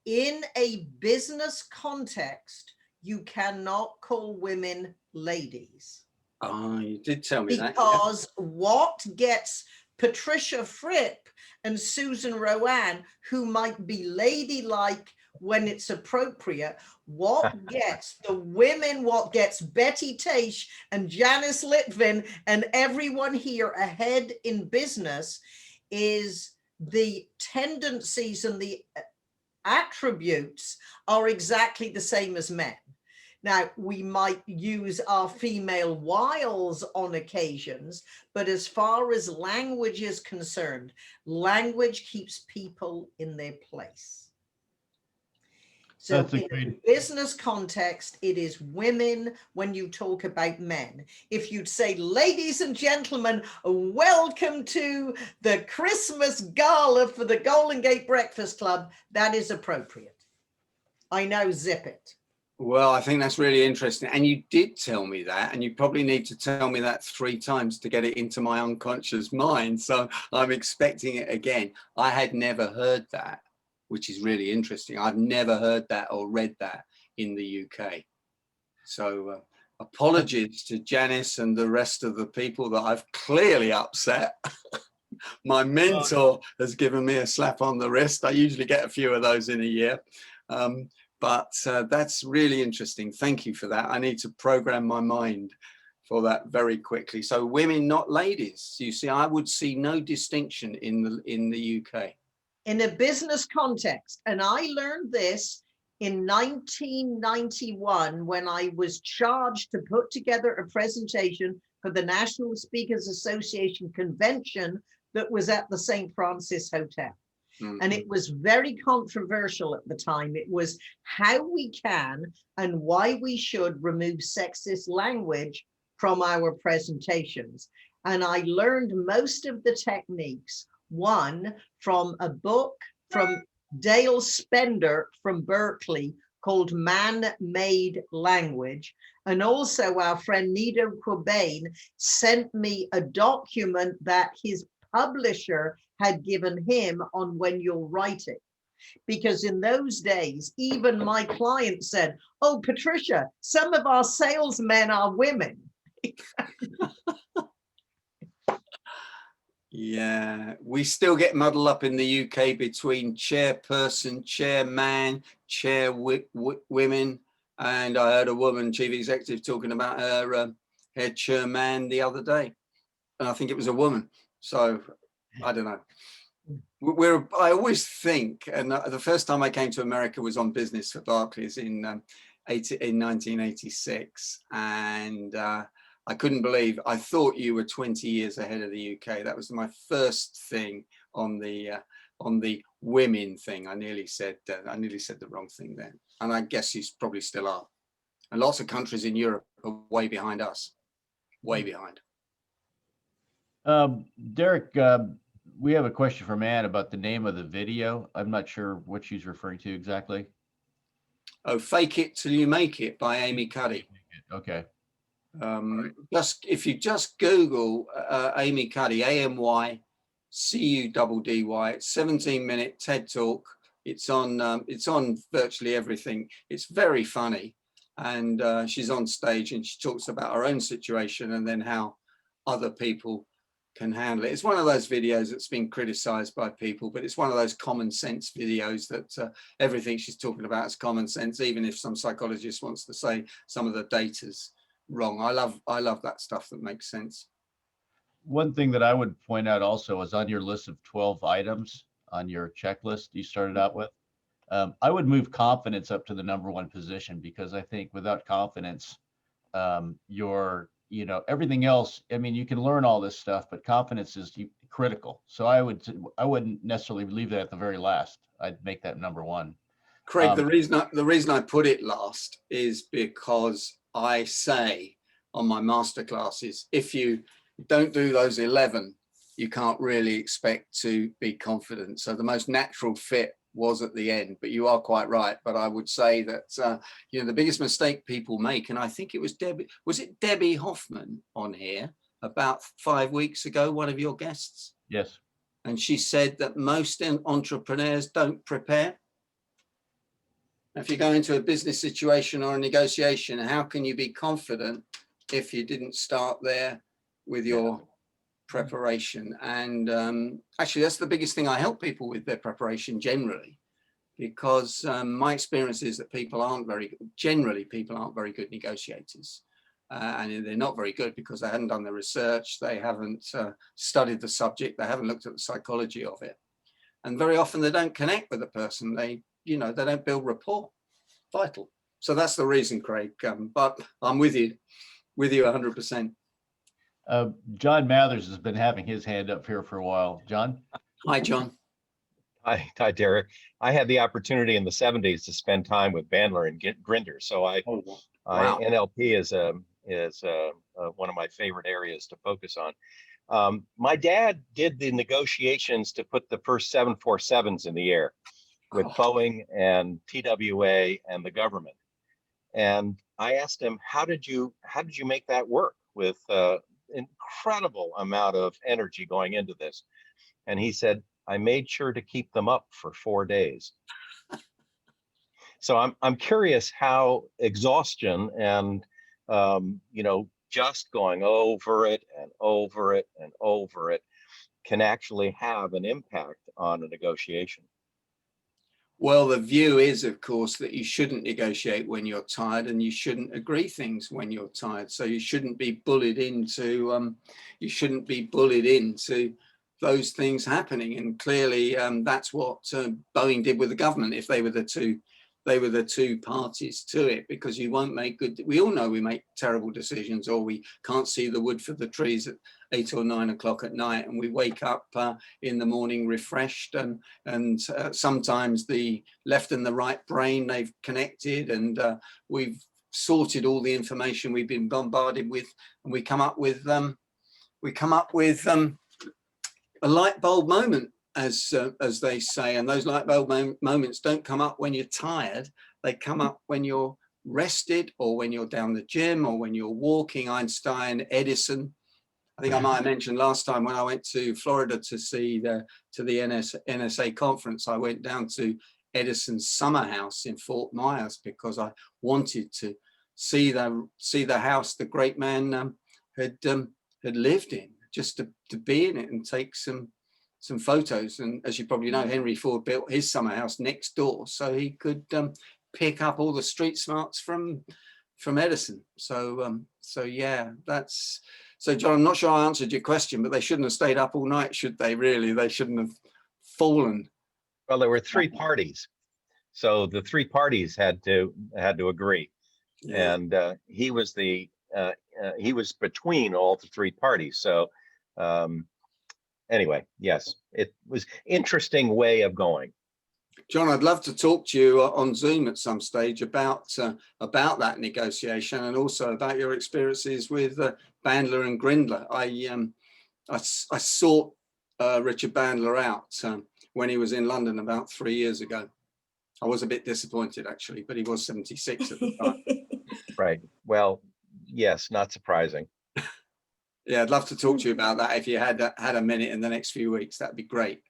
In a business context, you cannot call women ladies. Oh, you did tell me that. Because what gets Patricia Fripp and Susan Rowan, who might be ladylike when it's appropriate, what gets the women, what gets Betty Taish and Janice Litvin and everyone here ahead in business is the tendencies and the attributes are exactly the same as men. Now, we might use our female wiles on occasions, but as far as language is concerned, language keeps people in their place. So in a business context, it is women when you talk about men. If you'd say, ladies and gentlemen, welcome to the Christmas gala for the Golden Gate Breakfast Club, that is appropriate. I know, zip it. Well, I think that's really interesting. And you did tell me that, and you probably need to tell me that 3 times to get it into my unconscious mind. So I'm expecting it again. I had never heard that, which is really interesting. I've never heard that or read that in the UK. So apologies to Janice and the rest of the people that I've clearly upset. My mentor has given me a slap on the wrist. I usually get a few of those in a year. But that's really interesting. Thank you for that. I need to program my mind for that very quickly. So women, not ladies. You see, I would see no distinction in the UK. In a business context, and I learned this in 1991 when I was charged to put together a presentation for the National Speakers Association convention that was at the St. Francis Hotel. Mm-hmm. And it was very controversial at the time. It was how we can and why we should remove sexist language from our presentations. And I learned most of the techniques, one from a book from Dale Spender from Berkeley called Man-Made Language. And also our friend Nido Quabain sent me a document that his publisher had given him on when you'll write it. Because in those days, even my client said, oh, Patricia, some of our salesmen are women. Yeah, we still get muddled up in the UK between chairperson, chairman, women. And I heard a woman, chief executive, talking about her chairman the other day. And I think it was a woman. So I don't know. I always think, and the first time I came to America was on business for Barclays in 1986. And I couldn't believe, I thought you were 20 years ahead of the UK. That was my first thing on the women thing. I nearly said the wrong thing then. And I guess you probably still are. And lots of countries in Europe are way behind us, way behind. Derek, we have a question from Ann about the name of the video. I'm not sure what she's referring to exactly. Oh, Fake It Till You Make It by Amy Cuddy. Okay. Just if you just Google Amy Cuddy, AMY CUDDY, 17-minute TED talk. It's on virtually everything. It's very funny, and she's on stage and she talks about her own situation and then how other people can handle it. It's one of those videos that's been criticized by people, but it's one of those common sense videos that everything she's talking about is common sense, even if some psychologist wants to say some of the data's wrong. I love that stuff that makes sense. One thing that I would point out also is on your list of 12 items on your checklist you started out with, I would move confidence up to the #1 position, because I think without confidence, everything else, I mean, you can learn all this stuff, but confidence is critical. So I wouldn't necessarily leave that at the very last. I'd make that #1. Craig, the reason I put it last is because I say on my master classes, if you don't do those 11, you can't really expect to be confident. So the most natural fit was at the end, but you are quite right. But I would say that the biggest mistake people make, and I think it was Debbie Hoffman on here about 5 weeks ago, one of your guests? Yes. And she said that most entrepreneurs don't prepare. If you go into a business situation or a negotiation, how can you be confident if you didn't start there with your preparation? And actually, that's the biggest thing I help people with, their preparation generally, because my experience is that people aren't very good negotiators. And they're not very good because they haven't done the research, they haven't studied the subject, they haven't looked at the psychology of it. And very often they don't connect with the person, they don't build rapport. Vital. So that's the reason, Craig. But I'm with you 100%. John Mathers has been having his hand up here for a while. John? Hi, John. Hi, Derek. I had the opportunity in the 70s to spend time with Bandler and Grinder. So Wow. NLP is one of my favorite areas to focus on. My dad did the negotiations to put the first 747s in the air with Boeing and TWA and the government. And I asked him, how did you make that work with incredible amount of energy going into this? And he said, I made sure to keep them up for 4 days. So I'm curious how exhaustion and just going over it and over it and over it can actually have an impact on a negotiation. Well, the view is, of course, that you shouldn't negotiate when you're tired, and you shouldn't agree things when you're tired. So you shouldn't be bullied into those things happening. And clearly, that's what Boeing did with the government. If they were the two parties to it, because you won't make good. We all know we make terrible decisions, or we can't see the wood for the trees at 8 or 9 o'clock at night, and we wake up in the morning refreshed, and sometimes the left and the right brain, they've connected, and we've sorted all the information we've been bombarded with, and we come up with a light bulb moment, as they say. And those light bulb moments don't come up when you're tired. They come up when you're rested, or when you're down the gym, or when you're walking. Einstein, Edison. I think I might have mentioned last time when I went to Florida to see the NSA conference, I went down to Edison's summer house in Fort Myers because I wanted to see the house the great man had lived in, just to be in it and take some photos. And as you probably know, Henry Ford built his summer house next door so he could pick up all the street smarts from Edison. So yeah, that's. So John, I'm not sure I answered your question, but they shouldn't have stayed up all night, should they? Really, they shouldn't have fallen. Well, there were 3 parties, so the 3 parties had to agree, yeah. And he was between all the 3 parties. So anyway, yes, it was interesting way of going. John, I'd love to talk to you on Zoom at some stage about that negotiation, and also about your experiences with Bandler and Grindler. I sought Richard Bandler out when he was in London about 3 years ago. I was a bit disappointed, actually, but he was 76 at the time. Right. Well, yes, not surprising. Yeah, I'd love to talk to you about that if you had a minute in the next few weeks. That'd be great.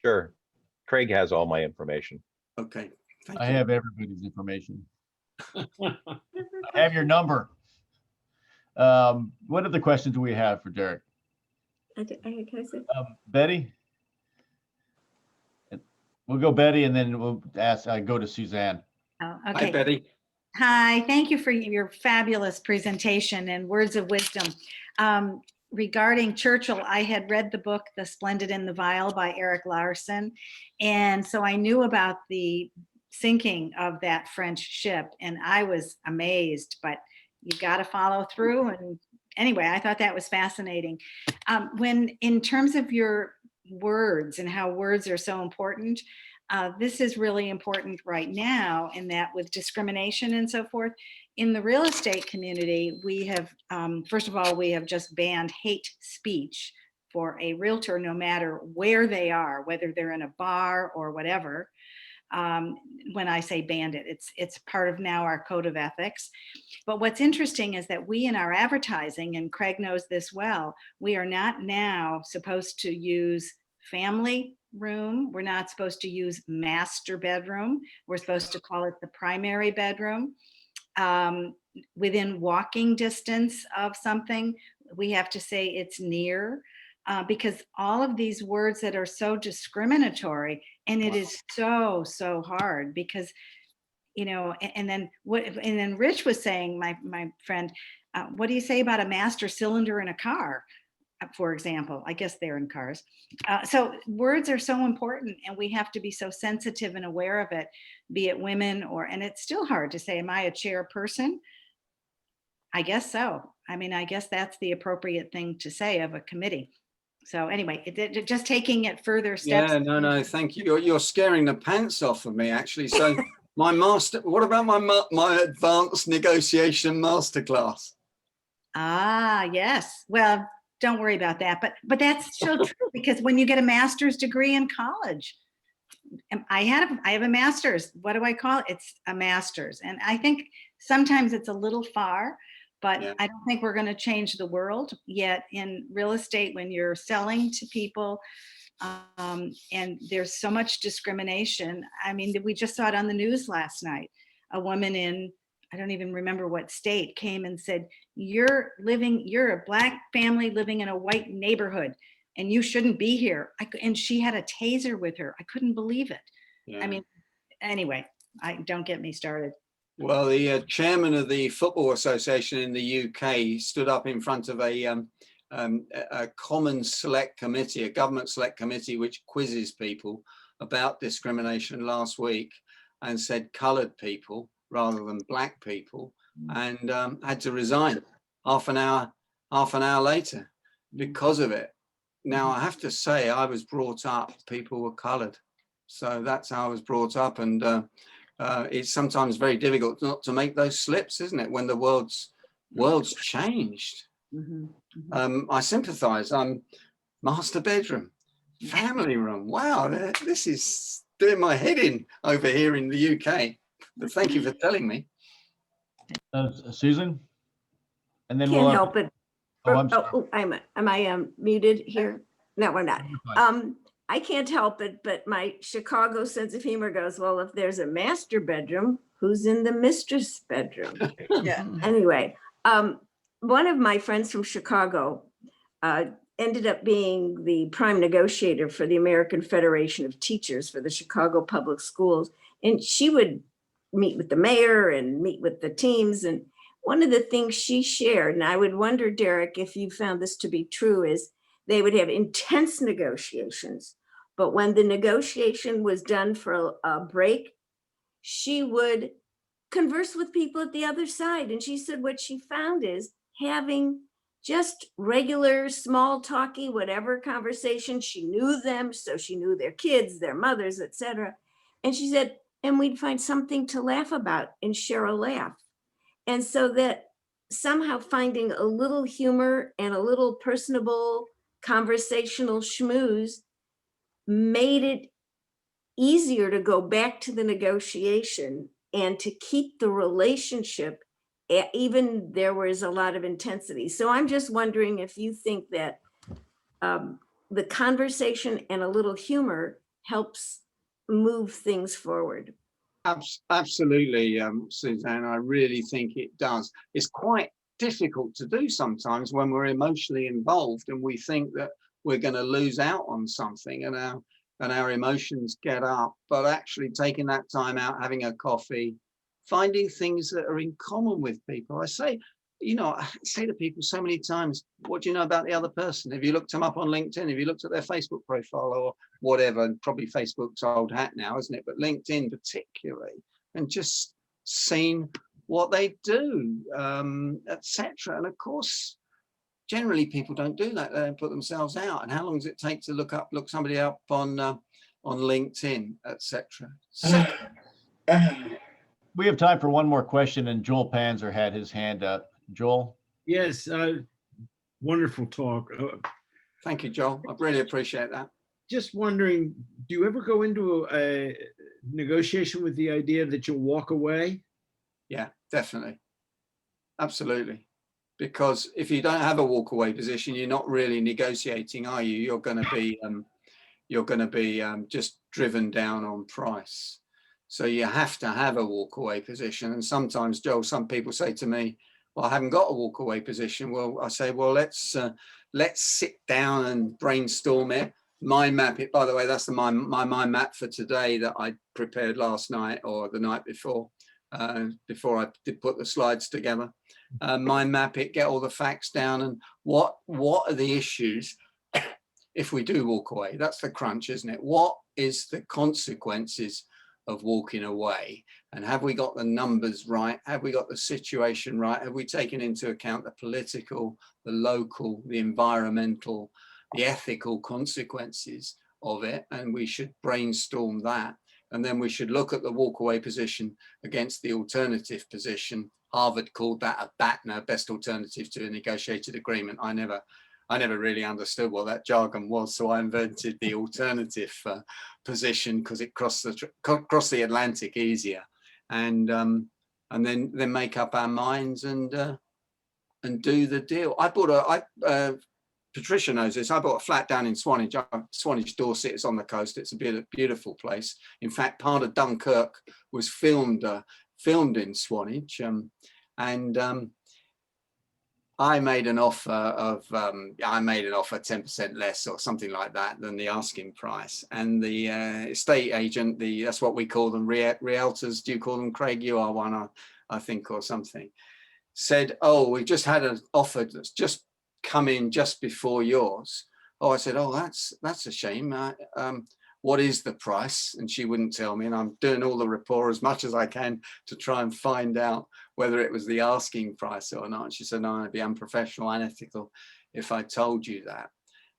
Sure. Craig has all my information. Okay. Thank I you. have everybody's information. I have your number. What other questions do we have for Derek? Can I say? Betty? We'll go Betty, and then we'll go to Suzanne. Oh, Hi, okay. Betty. Hi, thank you for your fabulous presentation and words of wisdom. Regarding Churchill, I had read the book, The Splendid and the Vile by Eric Larson. And so I knew about the sinking of that French ship, and I was amazed, but you got to follow through. And anyway, I thought that was fascinating. When in terms of your words and how words are so important, this is really important right now, in that with discrimination and so forth. In the real estate community, we have, first of all, we have just banned hate speech for a realtor, no matter where they are, whether they're in a bar or whatever. When I say banned it, it's part of now our code of ethics. But what's interesting is that we in our advertising, and Craig knows this well, we are not now supposed to use family room. We're not supposed to use master bedroom. We're supposed to call it the primary bedroom. Within walking distance of something, we have to say it's near, because all of these words that are so discriminatory, and it is so hard because, you know, and then Rich was saying, my friend, what do you say about a master cylinder in a car? For example, I guess they're in cars. So words are so important, and we have to be so sensitive and aware of it, be it women and it's still hard to say, am I a chairperson? I guess so. I mean, I guess that's the appropriate thing to say of a committee. So anyway, just taking it further steps. Yeah, no, thank you. You're scaring the pants off of me, actually. So what about my advanced negotiation masterclass? Ah, yes. Well, don't worry about that. But that's so true, because when you get a master's degree in college, I have a master's. What do I call it? It's a master's. And I think sometimes it's a little far, but yeah. I don't think we're going to change the world yet in real estate when you're selling to people. And there's so much discrimination. I mean, we just saw it on the news last night. A woman in, I don't even remember what state, came and said, you're a Black family living in a white neighborhood, and you shouldn't be here. And she had a taser with her. I couldn't believe it. Yeah. I mean, anyway, don't get me started. Well, the chairman of the Football Association in the UK stood up in front of a common select committee, a government select committee, which quizzes people about discrimination last week, and said coloured people rather than Black people, and had to resign half an hour later because of it. Now, I have to say, I was brought up, people were coloured. So that's how I was brought up. And it's sometimes very difficult not to make those slips, isn't it? When the world's changed. Mm-hmm. Mm-hmm. I sympathize. Master bedroom, family room. Wow, this is doing my head in over here in the UK. But thank you for telling me. Susan? And then Can't help it. Am I muted here? No, I'm not. I can't help it, but my Chicago sense of humor goes, well, if there's a master bedroom, who's in the mistress bedroom? Yeah. Anyway, one of my friends from Chicago ended up being the prime negotiator for the American Federation of Teachers for the Chicago Public Schools. And she would meet with the mayor and meet with the teams. And one of the things she shared, and I would wonder, Derek, if you found this to be true, is they would have intense negotiations. But when the negotiation was done for a break, she would converse with people at the other side. And she said what she found is having just regular, small, talky, whatever conversation. She knew them, so she knew their kids, their mothers, etc. And she said, and we'd find something to laugh about and share a laugh. And so that somehow finding a little humor and a little personable conversational schmooze made it easier to go back to the negotiation and to keep the relationship even there was a lot of intensity. So I'm just wondering if you think that the conversation and a little humor helps move things forward. Absolutely, Suzanne. I really think it does. It's quite difficult to do sometimes when we're emotionally involved and we think that we're going to lose out on something and our emotions get up. But actually taking that time out, having a coffee, finding things that are in common with people. I say to people so many times, what do you know about the other person? Have you looked them up on LinkedIn? Have you looked at their Facebook profile or whatever? And probably Facebook's old hat now, isn't it? But LinkedIn particularly, and just seen what they do, etc. And of course, generally people don't do that. They don't put themselves out. And how long does it take to look somebody up on LinkedIn, etc. So, we have time for one more question, and Joel Panzer had his hand up. Joel? Yes, wonderful talk. Thank you, Joel. I really appreciate that. Just wondering, do you ever go into a negotiation with the idea that you'll walk away? Yeah, definitely. Absolutely. Because if you don't have a walk away position, you're not really negotiating, are you? You're going to be just driven down on price. So you have to have a walk away position. And sometimes, Joel, some people say to me, well, I haven't got a walk away position. Well, I say, well, let's sit down and brainstorm it. Mind map it. By the way, that's my mind map for today that I prepared last night or the night before I did put the slides together. Mind map it, get all the facts down, and what are the issues if we do walk away? That's the crunch, isn't it? What is the consequences of walking away? And have we got the numbers right? Have we got the situation right? Have we taken into account the political, the local, the environmental, the ethical consequences of it? And we should brainstorm that. And then we should look at the walkaway position against the alternative position. Harvard called that a BATNA, best alternative to a negotiated agreement. I never really understood what that jargon was, so I invented the alternative position because it crossed the Atlantic easier, and then make up our minds and do the deal. Patricia knows this. I bought a flat down in Swanage, Dorset. It's on the coast. It's a beautiful place. In fact, part of Dunkirk was filmed in Swanage, and I made an offer of 10% less or something like that than the asking price. And the estate agent, that's what we call them, realtors. Do you call them, Craig? You are one, I think, or something. Said, oh, we've just had an offer that's just come in just before yours. Oh, I said, oh, that's a shame. What is the price? And she wouldn't tell me. And I'm doing all the rapport as much as I can to try and find out whether it was the asking price or not. She said, no, I'd be unprofessional, unethical if I told you that.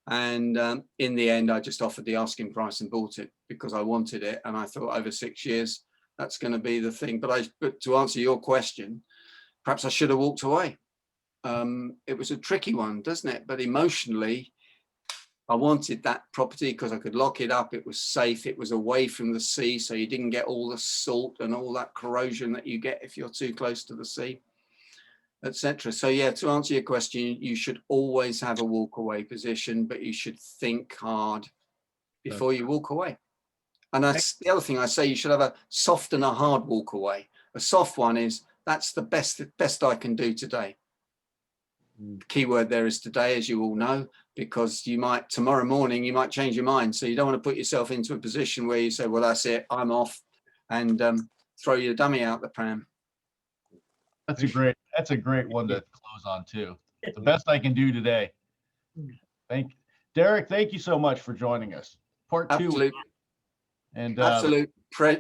And in the end, I just offered the asking price and bought it because I wanted it. And I thought over 6 years, that's going to be the thing. But to answer your question, perhaps I should have walked away. It was a tricky one, doesn't it? But emotionally, I wanted that property because I could lock it up. It was safe. It was away from the sea, so you didn't get all the salt and all that corrosion that you get if you're too close to the sea, etc. So yeah, to answer your question, you should always have a walk away position, but you should think hard before you walk away. And that's the other thing I say, you should have a soft and a hard walk away. A soft one is, that's the best I can do today. The key word there is today, as you all know, because tomorrow morning you might change your mind. So you don't want to put yourself into a position where you say, well, that's it, I'm off, and throw your dummy out the pram. That's a great one to close on too. The best I can do today. Derek, thank you so much for joining us. Part 2. Absolute. And absolute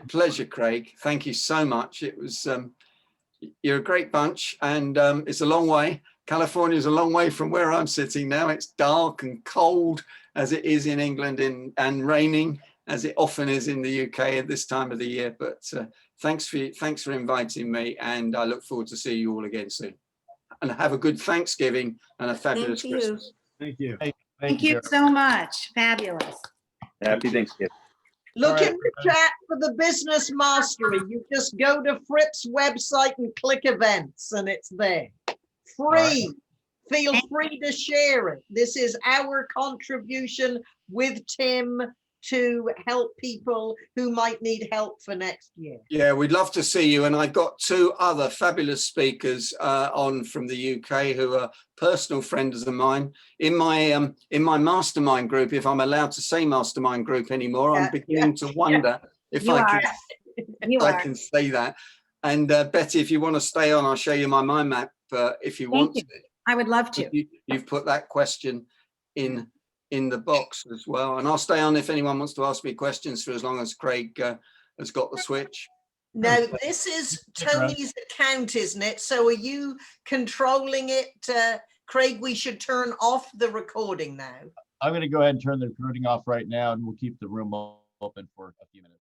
pleasure, Craig. Thank you so much. It was you're a great bunch, and it's a long way. California is a long way from where I'm sitting now. It's dark and cold as it is in England, and raining as it often is in the UK at this time of the year. But thanks for inviting me, and I look forward to seeing you all again soon. And have a good Thanksgiving and a fabulous Christmas. Thank you. Thank you so much. Fabulous. Happy Thanksgiving. Look All right, in the chat for the business mastery. You just go to Fripp's website and click events and it's there. Free. Feel free to share it. This is our contribution with Tim to help people who might need help for next year. Yeah, we'd love to see you. And I've got two other fabulous speakers on from the UK who are personal friends of mine. In my mastermind group, if I'm allowed to say mastermind group anymore, I'm beginning to wonder if I can say that. And Betty, if you want to stay on, I'll show you my mind map if you want to. I would love to. You've put that question in the box as well, and I'll stay on if anyone wants to ask me questions for as long as Craig has got the switch. No, this is Tony's account, isn't it? So are you controlling it, Craig? We should turn off the recording now. I'm going to go ahead and turn the recording off right now, and we'll keep the room open for a few minutes.